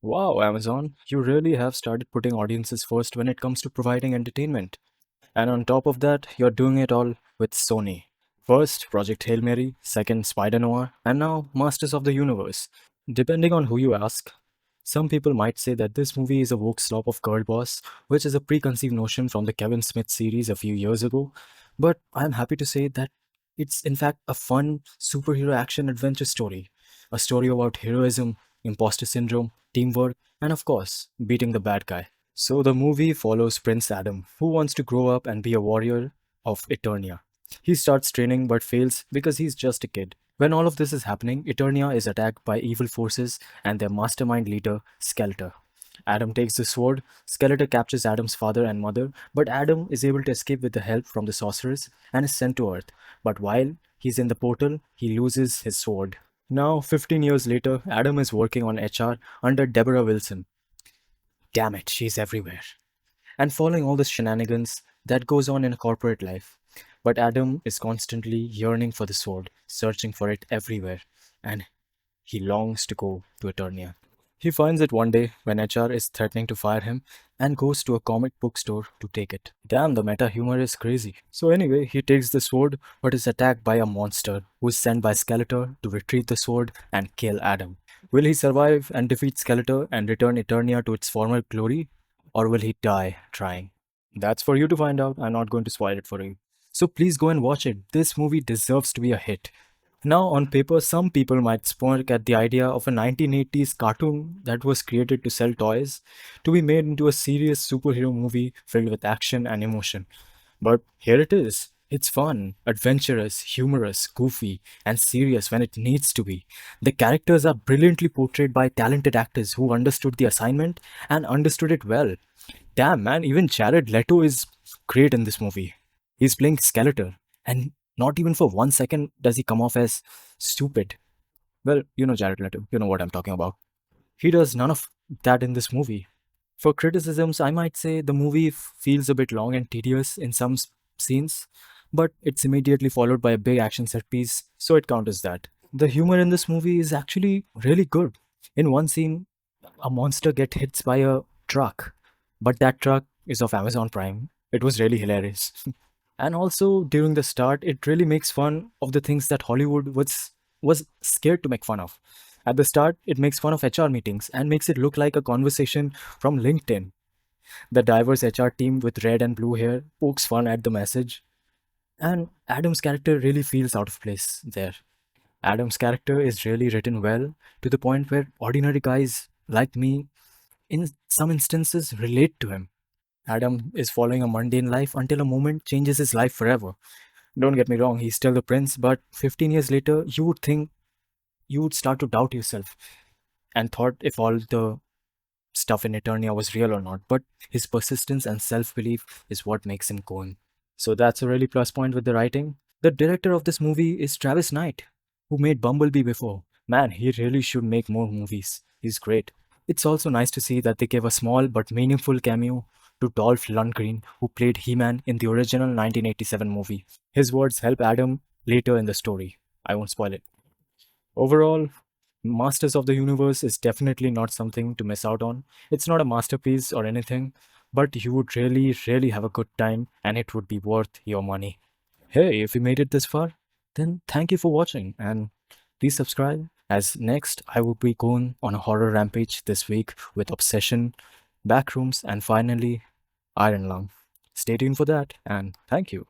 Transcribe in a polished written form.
Wow, Amazon, you really have started putting audiences first when it comes to providing entertainment. And on top of that, you're doing it all with Sony. First, Project Hail Mary, second, Spider Noir, and now Masters of the Universe. Depending on who you ask, some people might say that this movie is a woke slop of girl boss, which is a preconceived notion from the Kevin Smith series a few years ago. But I'm happy to say that it's in fact a fun superhero action adventure story. A story about heroism, imposter syndrome, teamwork, and of course, beating the bad guy. So the movie follows Prince Adam, who wants to grow up and be a warrior of Eternia. He starts training but fails because he's just a kid. When all of this is happening, Eternia is attacked by evil forces and their mastermind leader, Skeletor. Adam takes the sword, Skeletor captures Adam's father and mother, but Adam is able to escape with the help from the sorceress and is sent to Earth. But while he's in the portal, he loses his sword. Now, 15 years later, Adam is working on HR under Deborah Wilson. Damn it, she's everywhere. And following all the shenanigans that goes on in a corporate life. But Adam is constantly yearning for the sword, searching for it everywhere, and he longs to go to Eternia. He finds it one day when HR is threatening to fire him and goes to a comic book store to take it. Damn, the meta humor is crazy. So, anyway, he takes the sword but is attacked by a monster who is sent by Skeletor to retrieve the sword and kill Adam. Will he survive and defeat Skeletor and return Eternia to its former glory? Or will he die trying? That's for you to find out. I'm not going to spoil it for you. So please go and watch it. This movie deserves to be a hit. Now, on paper, some people might smirk at the idea of a 1980s cartoon that was created to sell toys to be made into a serious superhero movie filled with action and emotion. But here it is. It's fun, adventurous, humorous, goofy, and serious when it needs to be. The characters are brilliantly portrayed by talented actors who understood the assignment and understood it well. Damn, man, even Jared Leto is great in this movie. He's playing Skeletor, and not even for 1 second does he come off as stupid. Well, you know Jared Leto, you know what I'm talking about. He does none of that in this movie. For criticisms, I might say the movie feels a bit long and tedious in some scenes, but it's immediately followed by a big action set piece, so it counters that. The humor in this movie is actually really good. In one scene, a monster gets hit by a truck, but that truck is of Amazon Prime. It was really hilarious. And also during the start, it really makes fun of the things that Hollywood was scared to make fun of. At the start, it makes fun of HR meetings and makes it look like a conversation from LinkedIn. The diverse HR team with red and blue hair pokes fun at the message, and Adam's character really feels out of place there. Adam's character is really written well to the point where ordinary guys like me, in some instances, relate to him. Adam is following a mundane life until a moment changes his life forever. Don't get me wrong, he's still the prince, but 15 years later, you would think you would start to doubt yourself and thought if all the stuff in Eternia was real or not. But his persistence and self belief is what makes him go on. So that's a really plus point with the writing. The director of this movie is Travis Knight, who made Bumblebee before. Man, he really should make more movies. He's great. It's also nice to see that they gave a small but meaningful cameo to Dolph Lundgren, who played He-Man in the original 1987 movie. His words help Adam later in the story. I won't spoil it. Overall, Masters of the Universe is definitely not something to miss out on. It's not a masterpiece or anything, but you would really, really have a good time and it would be worth your money. Hey, if you made it this far, then thank you for watching and please subscribe. As next, I will be going on a horror rampage this week with Obsession, Backrooms, and finally, Iron Lung. Stay tuned for that and thank you.